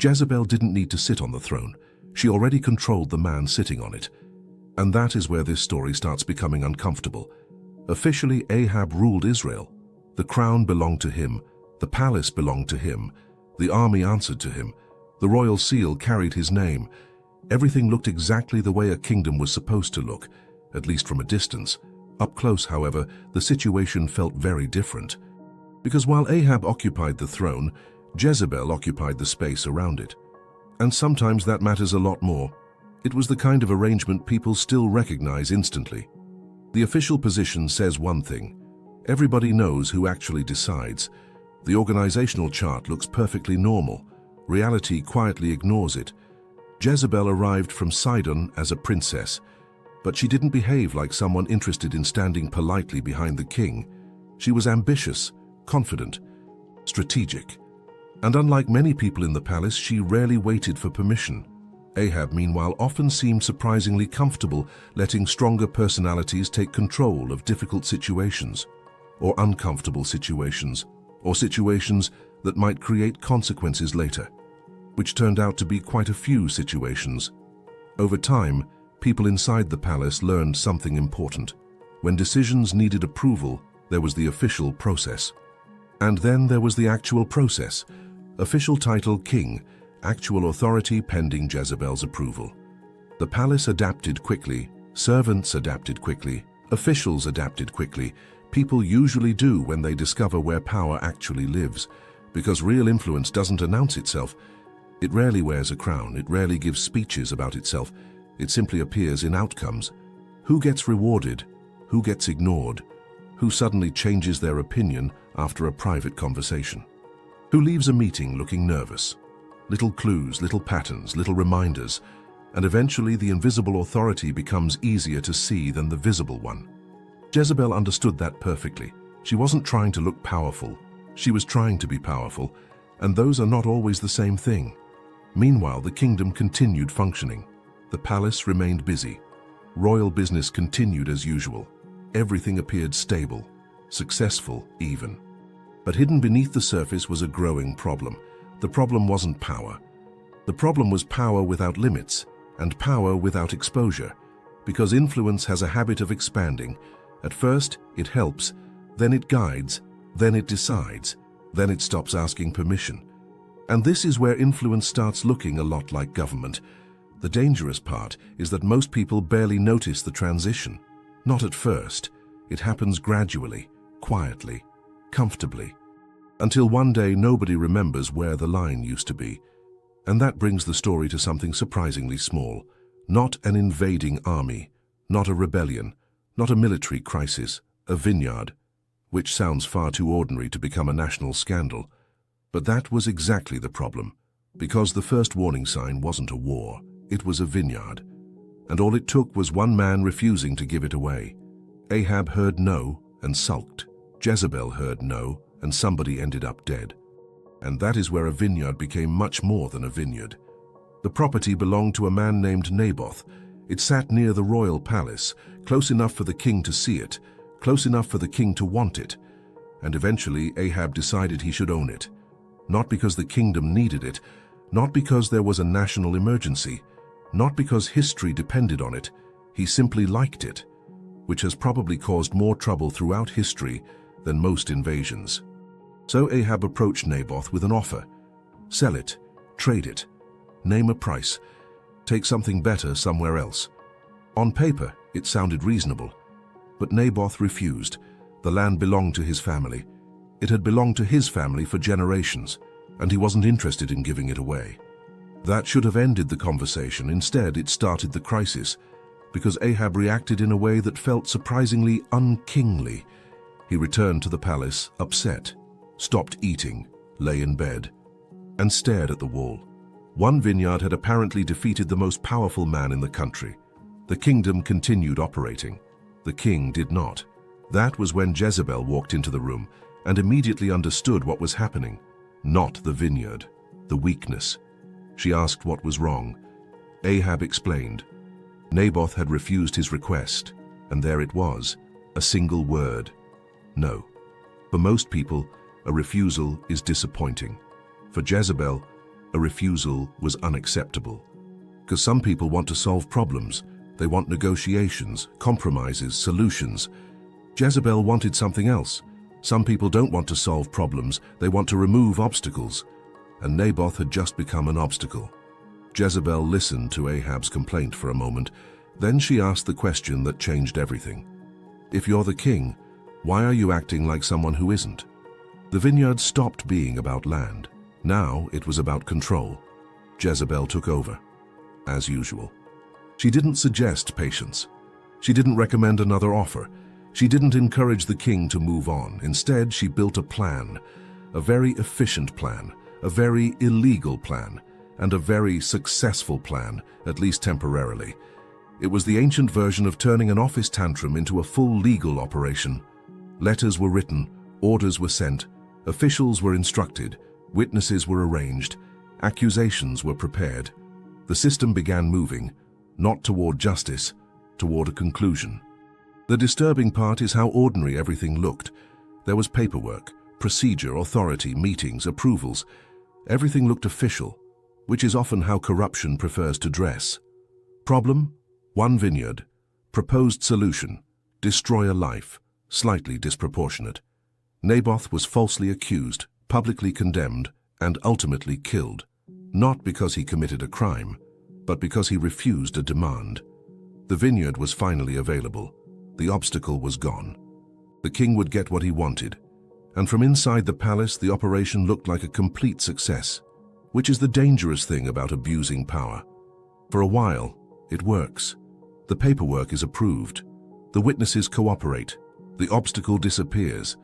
Jezebel didn't need to sit on the throne. She already controlled the man sitting on it. And that is where this story starts becoming uncomfortable. Officially, Ahab ruled Israel. The crown belonged to him. The palace belonged to him. The army answered to him. The royal seal carried his name. Everything looked exactly the way a kingdom was supposed to look, at least from a distance. Up close, however, the situation felt very different. Because while Ahab occupied the throne, Jezebel occupied the space around it. And sometimes that matters a lot more. It was the kind of arrangement people still recognize instantly. The official position says one thing. Everybody knows who actually decides. The organizational chart looks perfectly normal. Reality quietly ignores it. Jezebel arrived from Sidon as a princess, but she didn't behave like someone interested in standing politely behind the king. She was ambitious, confident, strategic. And unlike many people in the palace, she rarely waited for permission. Ahab, meanwhile, often seemed surprisingly comfortable letting stronger personalities take control of difficult situations, or uncomfortable situations, or situations that might create consequences later, which turned out to be quite a few situations. Over time, people inside the palace learned something important. When decisions needed approval, there was the official process. And then there was the actual process. Official title king, actual authority pending Jezebel's approval. The palace adapted quickly, servants adapted quickly, officials adapted quickly. People usually do when they discover where power actually lives, because real influence doesn't announce itself. It rarely wears a crown, it rarely gives speeches about itself. It simply appears in outcomes. Who gets rewarded? Who gets ignored? Who suddenly changes their opinion after a private conversation? Who leaves a meeting looking nervous? Little clues, little patterns, little reminders, and eventually the invisible authority becomes easier to see than the visible one. Jezebel understood that perfectly. She wasn't trying to look powerful. She was trying to be powerful, and those are not always the same thing. Meanwhile, the kingdom continued functioning. The palace remained busy. Royal business continued as usual. Everything appeared stable, successful even. But hidden beneath the surface was a growing problem. The problem wasn't power. The problem was power without limits, and power without exposure. Because influence has a habit of expanding. At first, it helps, then it guides, then it decides, then it stops asking permission. And this is where influence starts looking a lot like government. The dangerous part is that most people barely notice the transition. Not at first. It happens gradually, quietly, comfortably, until one day nobody remembers where the line used to be. And that brings the story to something surprisingly small. Not an invading army, not a rebellion, not a military crisis, a vineyard, which sounds far too ordinary to become a national scandal. But that was exactly the problem, because the first warning sign wasn't a war, it was a vineyard. And all it took was one man refusing to give it away. Ahab heard no and sulked. Jezebel heard no, and somebody ended up dead. And that is where a vineyard became much more than a vineyard. The property belonged to a man named Naboth. It sat near the royal palace, close enough for the king to see it, close enough for the king to want it. And eventually Ahab decided he should own it. Not because the kingdom needed it, not because there was a national emergency, not because history depended on it. He simply liked it, which has probably caused more trouble throughout history than most invasions. So Ahab approached Naboth with an offer. Sell it, trade it, name a price, take something better somewhere else. On paper, it sounded reasonable. But Naboth refused. The land belonged to his family. It had belonged to his family for generations, and he wasn't interested in giving it away. That should have ended the conversation. Instead, it started the crisis, because Ahab reacted in a way that felt surprisingly unkingly. He returned to the palace, upset, stopped eating, lay in bed, and stared at the wall. One vineyard had apparently defeated the most powerful man in the country. The kingdom continued operating. The king did not. That was when Jezebel walked into the room and immediately understood what was happening. Not the vineyard, the weakness. She asked what was wrong. Ahab explained. Naboth had refused his request, and there it was, a single word. No. For most people, a refusal is disappointing. For Jezebel, A refusal was unacceptable. Because some people want to solve problems. They want negotiations, compromises, solutions. Jezebel wanted something else. Some people don't want to solve problems, they want to remove obstacles. And Naboth had just become an obstacle. Jezebel listened to Ahab's complaint for a moment. Then she asked the question that changed everything. If you're the king, why are you acting like someone who isn't? The vineyard stopped being about land. Now it was about control. Jezebel took over, as usual. She didn't suggest patience. She didn't recommend another offer. She didn't encourage the king to move on. Instead, she built a plan, a very efficient plan, a very illegal plan, and a very successful plan, at least temporarily. It was the ancient version of turning an office tantrum into a full legal operation. Letters were written, orders were sent, officials were instructed, witnesses were arranged, accusations were prepared. The system began moving, not toward justice, toward a conclusion. The disturbing part is how ordinary everything looked. There was paperwork, procedure, authority, meetings, approvals. Everything looked official, which is often how corruption prefers to dress. Problem? One vineyard. Proposed solution. Destroy a life. Slightly disproportionate. Naboth was falsely accused, publicly condemned, and ultimately killed. Not because he committed a crime, but because he refused a demand. The vineyard was finally available. The obstacle was gone. The king would get what he wanted. And from inside the palace, the operation looked like a complete success, which is the dangerous thing about abusing power. For a while, it works. The paperwork is approved. The witnesses cooperate. The obstacle disappears.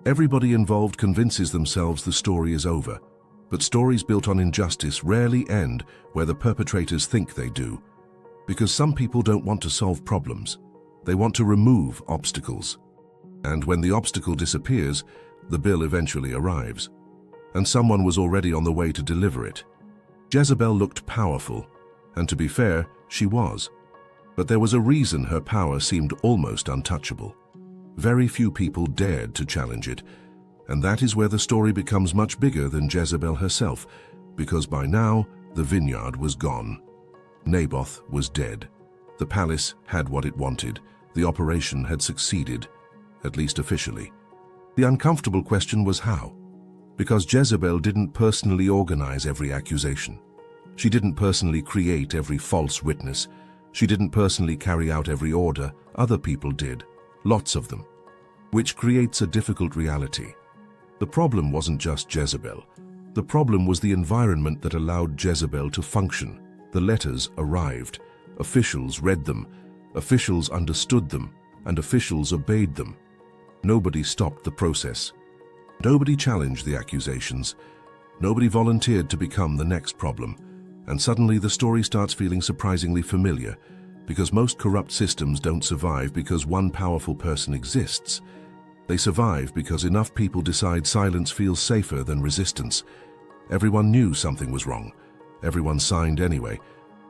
Everybody involved convinces themselves the story is over. But stories built on injustice rarely end where the perpetrators think they do. Because some people don't want to solve problems. They want to remove obstacles. And when the obstacle disappears, the bill eventually arrives. And someone was already on the way to deliver it. Jezebel looked powerful, and to be fair, she was. But there was a reason her power seemed almost untouchable. Very few people dared to challenge it, and that is where the story becomes much bigger than Jezebel herself, because by now the vineyard was gone. Naboth was dead. The palace had what it wanted. The operation had succeeded, at least officially. The uncomfortable question was how? Because Jezebel didn't personally organize every accusation. She didn't personally create every false witness. She didn't personally carry out every order. Other people did, lots of them, which creates a difficult reality. The problem wasn't just Jezebel. The problem was the environment that allowed Jezebel to function. The letters arrived. Officials read them. Officials understood them, and officials obeyed them. Nobody stopped the process. Nobody challenged the accusations. Nobody volunteered to become the next problem. And suddenly the story starts feeling surprisingly familiar, because most corrupt systems don't survive because one powerful person exists. They survive because enough people decide silence feels safer than resistance. Everyone knew something was wrong. Everyone signed anyway.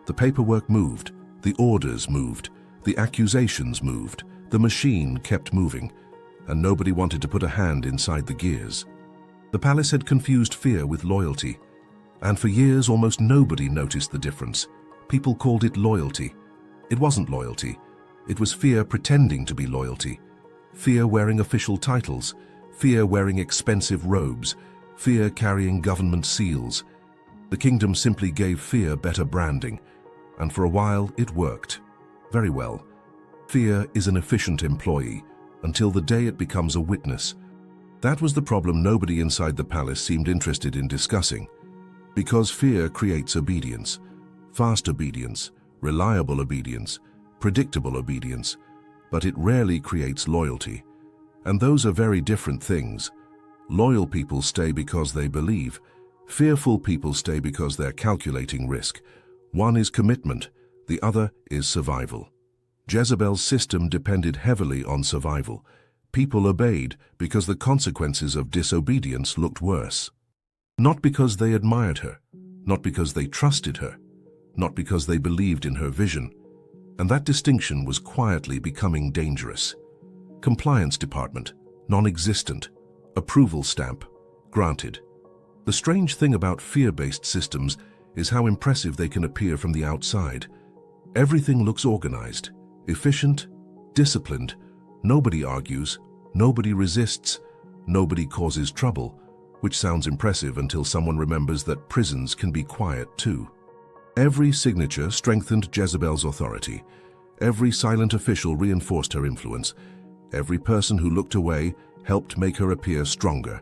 The paperwork moved. The orders moved. The accusations moved. The machine kept moving. And nobody wanted to put a hand inside the gears. The palace had confused fear with loyalty. And for years, almost nobody noticed the difference. People called it loyalty. It wasn't loyalty. It was fear pretending to be loyalty. Fear wearing official titles. Fear wearing expensive robes. Fear carrying government seals. The kingdom simply gave fear better branding. And for a while, it worked. Very well. Fear is an efficient employee, until the day it becomes a witness. That was the problem nobody inside the palace seemed interested in discussing. Because fear creates obedience. Fast obedience, reliable obedience, predictable obedience. But it rarely creates loyalty. And those are very different things. Loyal people stay because they believe. Fearful people stay because they're calculating risk. One is commitment, the other is survival. Jezebel's system depended heavily on survival. People obeyed because the consequences of disobedience looked worse. Not because they admired her, not because they trusted her, not because they believed in her vision. And that distinction was quietly becoming dangerous. Compliance department, non-existent. Approval stamp, granted. The strange thing about fear-based systems is how impressive they can appear from the outside. Everything looks organized, efficient, disciplined. Nobody argues, nobody resists, nobody causes trouble, which sounds impressive until someone remembers that prisons can be quiet too. Every signature strengthened Jezebel's authority. Every silent official reinforced her influence. Every person who looked away helped make her appear stronger.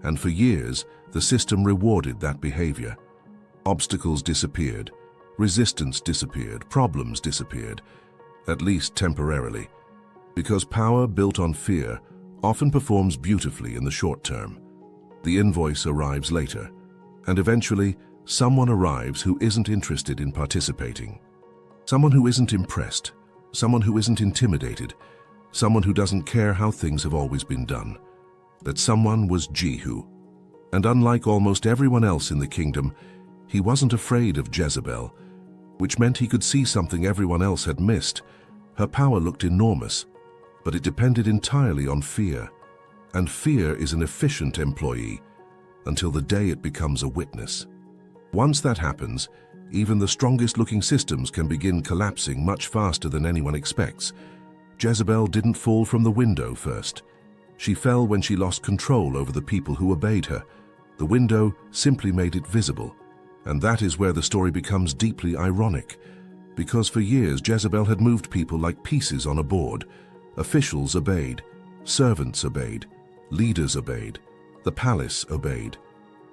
And for years, the system rewarded that behavior. Obstacles disappeared, resistance disappeared, problems disappeared, at least temporarily. Because power built on fear often performs beautifully in the short term. The invoice arrives later, and eventually someone arrives who isn't interested in participating. Someone who isn't impressed, someone who isn't intimidated, someone who doesn't care how things have always been done. That someone was Jehu. And unlike almost everyone else in the kingdom, he wasn't afraid of Jezebel, which meant he could see something everyone else had missed. Her power looked enormous, but it depended entirely on fear. And fear is an efficient employee until the day it becomes a witness. Once that happens, even the strongest-looking systems can begin collapsing much faster than anyone expects. Jezebel didn't fall from the window first. She fell when she lost control over the people who obeyed her. The window simply made it visible. And that is where the story becomes deeply ironic. Because for years, Jezebel had moved people like pieces on a board. Officials obeyed, servants obeyed, leaders obeyed, the palace obeyed.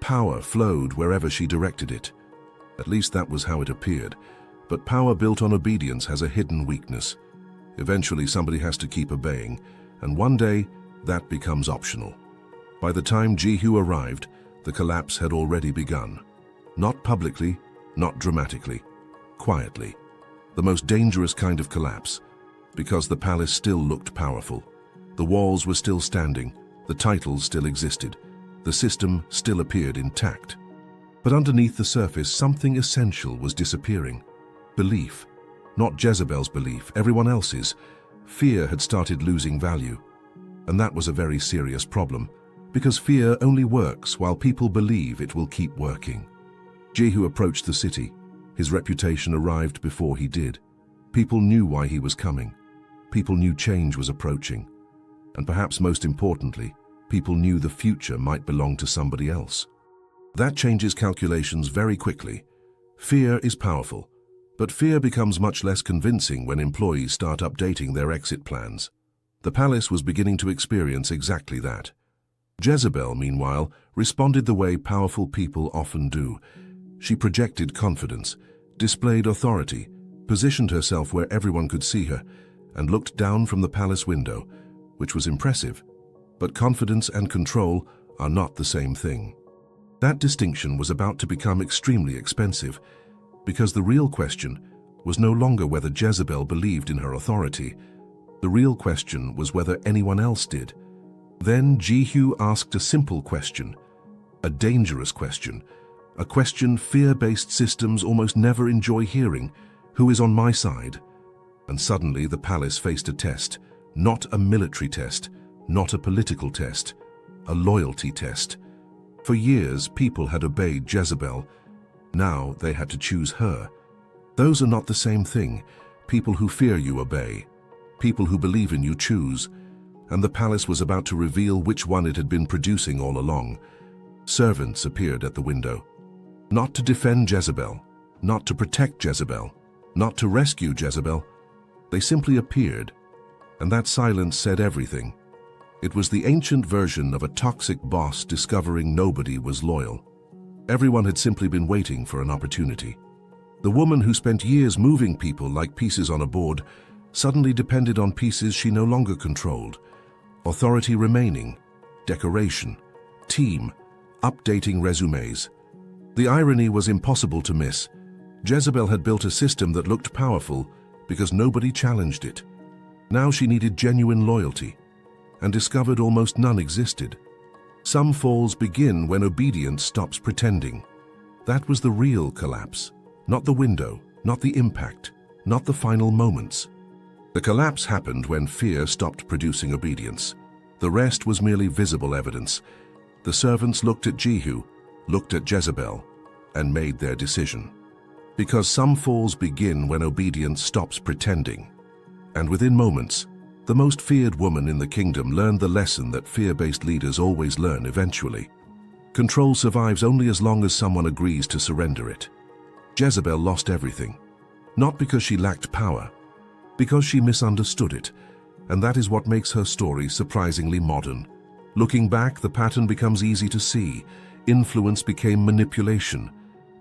Power flowed wherever she directed it. At least that was how it appeared. But power built on obedience has a hidden weakness. Eventually somebody has to keep obeying, and one day that becomes optional. By the time Jehu arrived, the collapse had already begun. Not publicly, not dramatically, quietly. The most dangerous kind of collapse, because the palace still looked powerful. The walls were still standing, the titles still existed, the system still appeared intact. But underneath the surface, something essential was disappearing. Belief. Not Jezebel's belief, everyone else's. Fear had started losing value. And that was a very serious problem, because fear only works while people believe it will keep working. Jehu approached the city. His reputation arrived before he did. People knew why he was coming. People knew change was approaching. And perhaps most importantly, people knew the future might belong to somebody else. That changes calculations very quickly. Fear is powerful, but fear becomes much less convincing when employees start updating their exit plans. The palace was beginning to experience exactly that. Jezebel, meanwhile, responded the way powerful people often do. She projected confidence, displayed authority, positioned herself where everyone could see her, and looked down from the palace window, which was impressive. But confidence and control are not the same thing. That distinction was about to become extremely expensive, because the real question was no longer whether Jezebel believed in her authority. The real question was whether anyone else did. Then Jehu asked a simple question, a dangerous question, a question fear-based systems almost never enjoy hearing: who is on my side? And suddenly the palace faced a test, not a military test, not a political test, a loyalty test. For years, people had obeyed Jezebel. Now they had to choose her. Those are not the same thing. People who fear you obey. People who believe in you choose. And the palace was about to reveal which one it had been producing all along. Servants appeared at the window. Not to defend Jezebel, not to protect Jezebel, not to rescue Jezebel. They simply appeared. And that silence said everything. It was the ancient version of a toxic boss discovering nobody was loyal. Everyone had simply been waiting for an opportunity. The woman who spent years moving people like pieces on a board suddenly depended on pieces she no longer controlled. Authority remaining, decoration, team, updating resumes. The irony was impossible to miss. Jezebel had built a system that looked powerful because nobody challenged it. Now she needed genuine loyalty, and discovered almost none existed. Some falls begin when obedience stops pretending. That was the real collapse, not the window, not the impact, not the final moments. The collapse happened when fear stopped producing obedience. The rest was merely visible evidence. The servants looked at Jehu, looked at Jezebel, and made their decision. Because some falls begin when obedience stops pretending. And within moments, the most feared woman in the kingdom learned the lesson that fear-based leaders always learn eventually. Control survives only as long as someone agrees to surrender it. Jezebel lost everything, not because she lacked power, because she misunderstood it, and that is what makes her story surprisingly modern. Looking back, the pattern becomes easy to see. Influence became manipulation.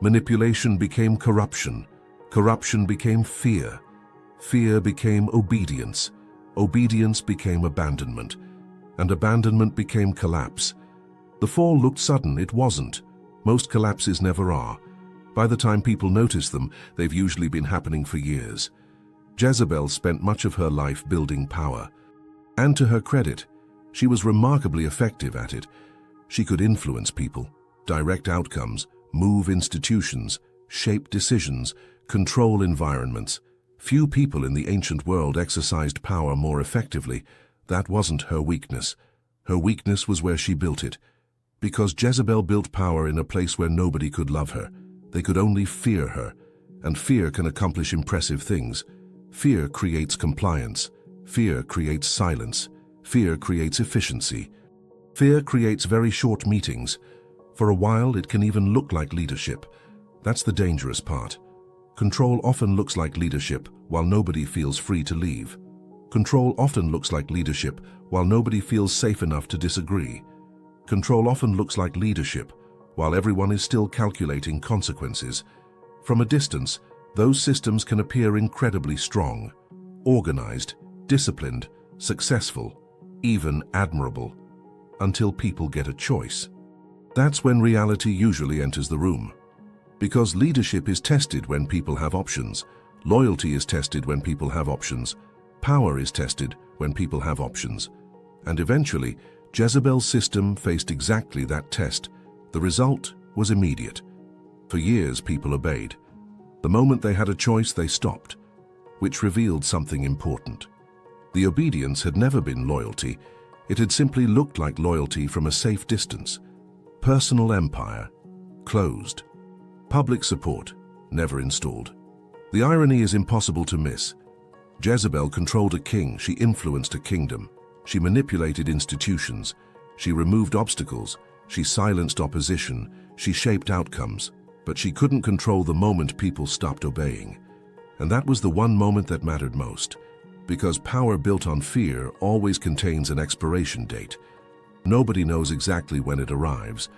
Manipulation became corruption. Corruption became fear. Fear became obedience. Obedience became abandonment. And abandonment became collapse. The fall looked sudden. It wasn't. Most collapses never are. By the time people notice them, they've usually been happening for years. Jezebel spent much of her life building power. And to her credit, she was remarkably effective at it. She could influence people, direct outcomes, move institutions, shape decisions, control environments. Few people in the ancient world exercised power more effectively. That wasn't her weakness. Her weakness was where she built it. Because Jezebel built power in a place where nobody could love her. They could only fear her. And fear can accomplish impressive things. Fear creates compliance. Fear creates silence. Fear creates efficiency. Fear creates very short meetings. For a while, it can even look like leadership. That's the dangerous part. Control often looks like leadership while nobody feels free to leave. Control often looks like leadership while nobody feels safe enough to disagree. Control often looks like leadership while everyone is still calculating consequences. From a distance, those systems can appear incredibly strong, organized, disciplined, successful, even admirable, until people get a choice. That's when reality usually enters the room. Because leadership is tested when people have options, loyalty is tested when people have options, power is tested when people have options. And eventually, Jezebel's system faced exactly that test. The result was immediate. For years, people obeyed. The moment they had a choice, they stopped, which revealed something important. The obedience had never been loyalty. It had simply looked like loyalty from a safe distance. Personal empire, closed. Public support, never installed. The irony is impossible to miss. Jezebel controlled a king. She influenced a kingdom. She manipulated institutions. She removed obstacles. She silenced opposition. She shaped outcomes. But she couldn't control the moment people stopped obeying. And that was the one moment that mattered most. Because power built on fear always contains an expiration date. Nobody knows exactly when it arrives.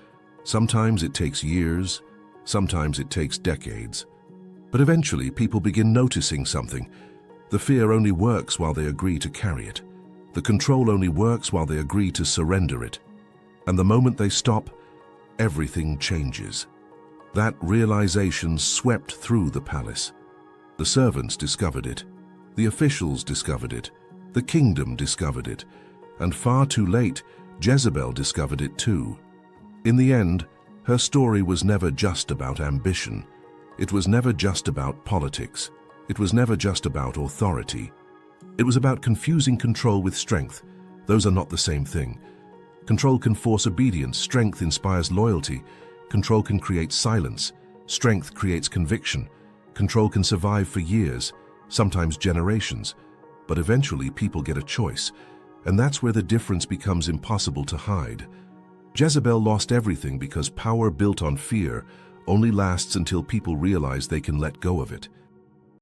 Sometimes it takes years, sometimes it takes decades. But eventually people begin noticing something. The fear only works while they agree to carry it. The control only works while they agree to surrender it. And the moment they stop, everything changes. That realization swept through the palace. The servants discovered it. The officials discovered it. The kingdom discovered it. And far too late, Jezebel discovered it too. In the end, her story was never just about ambition. It was never just about politics. It was never just about authority. It was about confusing control with strength. Those are not the same thing. Control can force obedience. Strength inspires loyalty. Control can create silence. Strength creates conviction. Control can survive for years, sometimes generations. But eventually people get a choice. And that's where the difference becomes impossible to hide. Jezebel lost everything because power built on fear only lasts until people realize they can let go of it.